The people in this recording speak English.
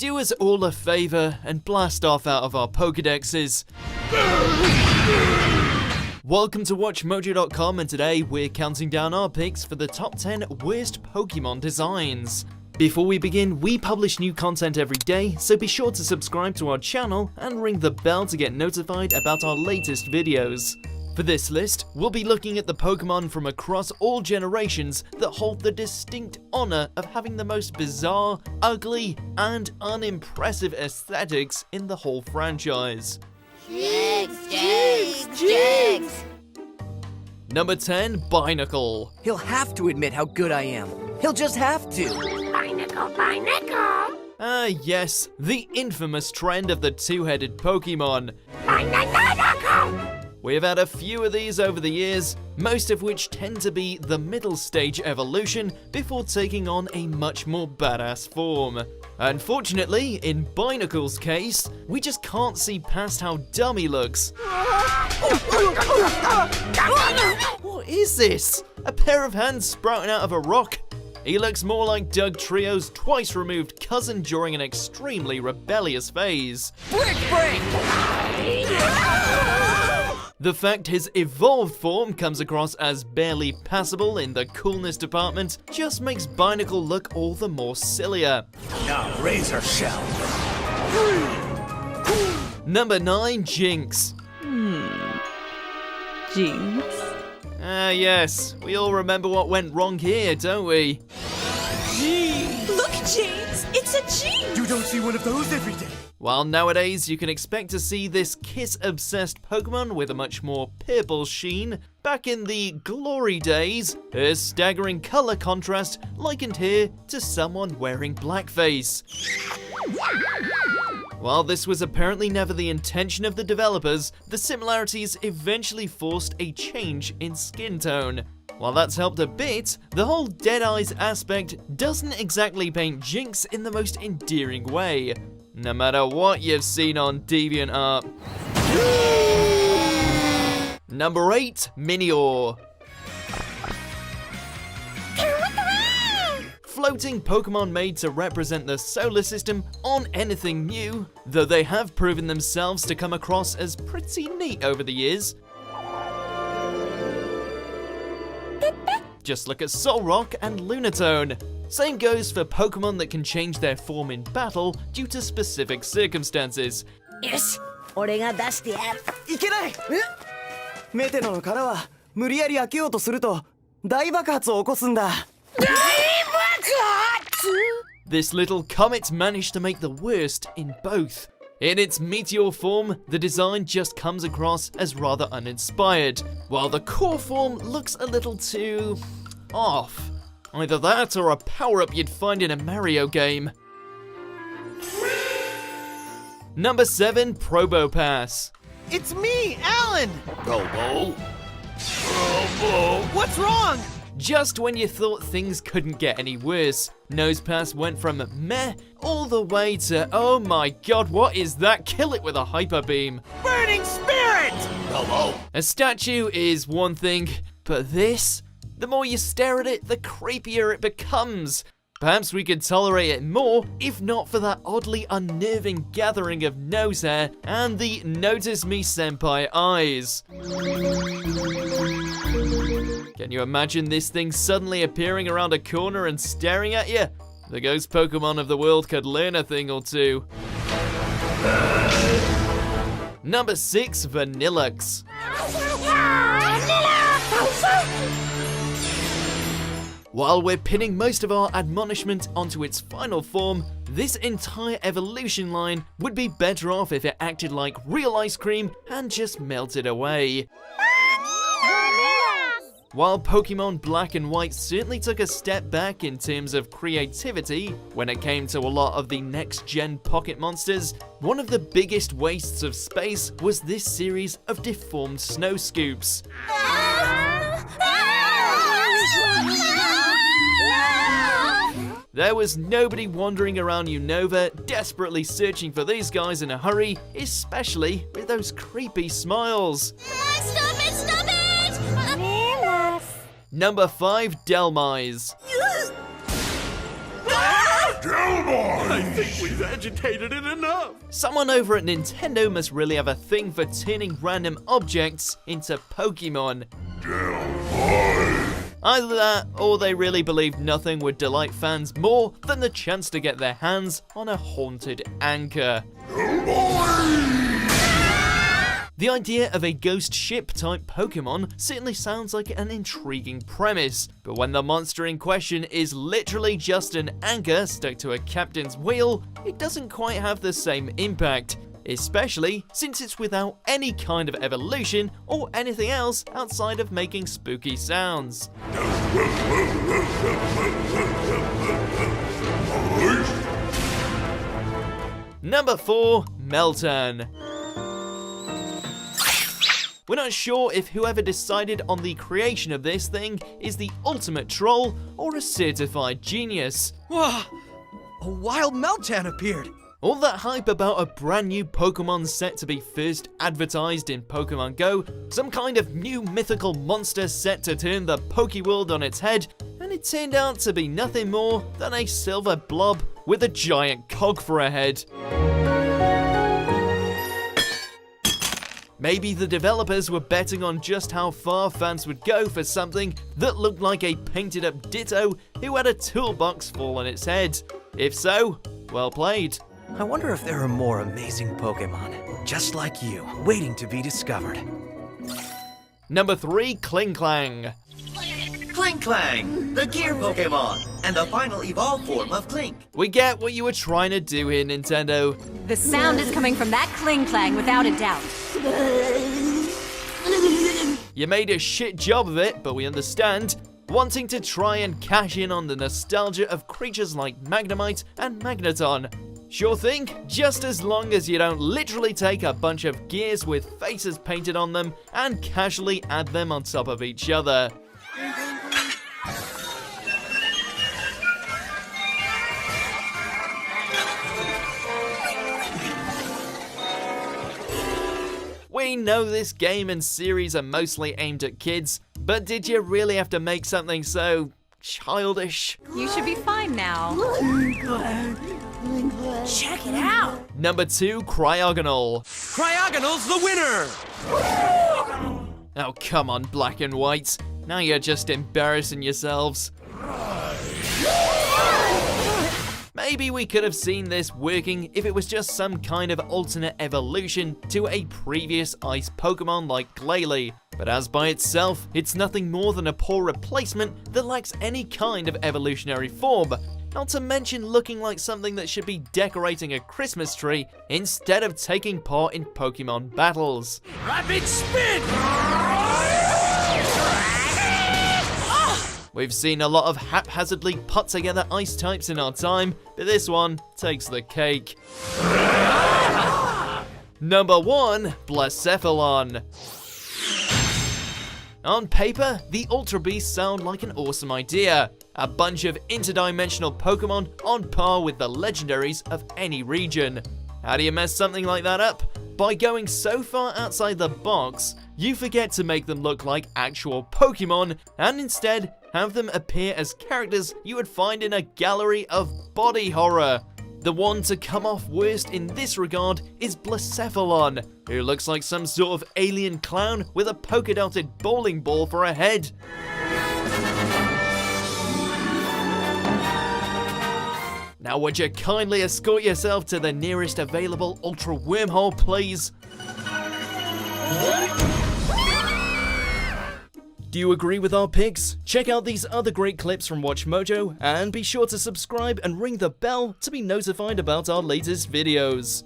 do us all a favor and blast off out of our Pokedexes. Welcome to WatchMojo.com, and today we're counting down our picks for the top 10 worst Pokemon designs. Before we begin, we publish new content every day, so be sure to subscribe to our channel and ring the bell to get notified about our latest videos. For this list, we'll be looking at the Pokemon from across all generations that hold the distinct honor of having the most bizarre, ugly, and unimpressive aesthetics in the whole franchise. Jinx! Number 10, Binacle. He'll have to admit how good I am. He'll just have to. Binacle! Ah, yes, the infamous trend of the two-headed Pokemon. Binacle! We've had a few of these over the years, most of which tend to be the middle stage evolution before taking on a much more badass form. Unfortunately, in Binacle's case, we just can't see past how dumb he looks. What is this? A pair of hands sprouting out of a rock? He looks more like Dugtrio's twice-removed cousin during an extremely rebellious phase. Brick break! The fact his evolved form comes across as barely passable in the coolness department just makes Binacle look all the more sillier. Now Razor Shell. Number 9, Jinx. Jinx? Ah yes, we all remember what went wrong here, don't we? Look, Jinx! It's a Jinx! You don't see one of those every day. While nowadays you can expect to see this kiss-obsessed Pokemon with a much more purple sheen, back in the glory days, her staggering colour contrast likened here to someone wearing blackface. While this was apparently never the intention of the developers, the similarities eventually forced a change in skin tone. While that's helped a bit, the whole Dead Eyes aspect doesn't exactly paint Jinx in the most endearing way, no matter what you've seen on DeviantArt. Number 8, Minior. Floating Pokemon made to represent the solar system on anything new, though they have proven themselves to come across as pretty neat over the years. Just look at Solrock and Lunatone. Same goes for Pokemon that can change their form in battle due to specific circumstances. よし、俺が出してやる。いけない！メテノの殻は無理やり開けようとすると大爆発を起こすんだ。大爆発！ This little comet managed to make the worst in both. In its meteor form, the design just comes across as rather uninspired, while the core form looks a little too off. Either that or a power-up you'd find in a Mario game. Number 7, Probopass. It's me, Alan! Robo. What's wrong? Just when you thought things couldn't get any worse, Nosepass went from meh all the way to oh my god, what is that? Kill it with a hyper beam. Burning Spirit! Hello. A statue is one thing, but this? The more you stare at it, the creepier it becomes. Perhaps we could tolerate it more if not for that oddly unnerving gathering of nose hair and the notice me senpai eyes. Can you imagine this thing suddenly appearing around a corner and staring at you? The ghost Pokemon of the world could learn a thing or two. Number 6, Vanillux. While we're pinning most of our admonishment onto its final form, this entire evolution line would be better off if it acted like real ice cream and just melted away. While Pokemon Black and White certainly took a step back in terms of creativity when it came to a lot of the next-gen Pocket Monsters, one of the biggest wastes of space was this series of deformed snow scoops. There was nobody wandering around Unova desperately searching for these guys in a hurry, especially with those creepy smiles. Stop it! Stop it! Number 5, Delmise. Delmise! I think we've agitated it enough. Someone over at Nintendo must really have a thing for turning random objects into Pokemon. Either that, or they really believe nothing would delight fans more than the chance to get their hands on a haunted anchor. The idea of a ghost ship type Pokemon certainly sounds like an intriguing premise, but when the monster in question is literally just an anchor stuck to a captain's wheel, it doesn't quite have the same impact, especially since it's without any kind of evolution or anything else outside of making spooky sounds. Number 4, Meltan. We're not sure if whoever decided on the creation of this thing is the ultimate troll or a certified genius. Whoa! A wild Meltan appeared! All that hype about a brand new Pokemon set to be first advertised in Pokemon Go, some kind of new mythical monster set to turn the Pokeworld on its head, and it turned out to be nothing more than a silver blob with a giant cog for a head. Maybe the developers were betting on just how far fans would go for something that looked like a painted up Ditto who had a toolbox fall on its head. If so, well played. I wonder if there are more amazing Pokemon, just like you, waiting to be discovered. Number 3, Kling Klang. Clink Clang, the gear Pokemon, and the final evolved form of Clink. We get what you were trying to do here, Nintendo. The sound is coming from that cling clang without a doubt. You made a shit job of it, but we understand. Wanting to try and cash in on the nostalgia of creatures like Magnemite and Magneton. Sure thing, just as long as you don't literally take a bunch of gears with faces painted on them and casually add them on top of each other. We know this game and series are mostly aimed at kids, but did you really have to make something so childish? You should be fine now. Check it out. Number 2, Cryogonal. Cryogonal's the winner! Oh, come on, Black and White. Now you're just embarrassing yourselves. Maybe we could have seen this working if it was just some kind of alternate evolution to a previous ice Pokemon like Glalie, but as by itself, it's nothing more than a poor replacement that lacks any kind of evolutionary form, not to mention looking like something that should be decorating a Christmas tree instead of taking part in Pokemon battles. Rapid spin! We've seen a lot of haphazardly put together ice types in our time, but this one takes the cake. Number 1, Blacephalon. On paper, the Ultra Beasts sound like an awesome idea. A bunch of interdimensional Pokemon on par with the legendaries of any region. How do you mess something like that up? By going so far outside the box, you forget to make them look like actual Pokemon, and instead have them appear as characters you would find in a gallery of body horror. The one to come off worst in this regard is Blacephalon, who looks like some sort of alien clown with a polka-dotted bowling ball for a head. Now would you kindly escort yourself to the nearest available Ultra Wormhole, please? Do you agree with our picks? Check out these other great clips from WatchMojo, and be sure to subscribe and ring the bell to be notified about our latest videos.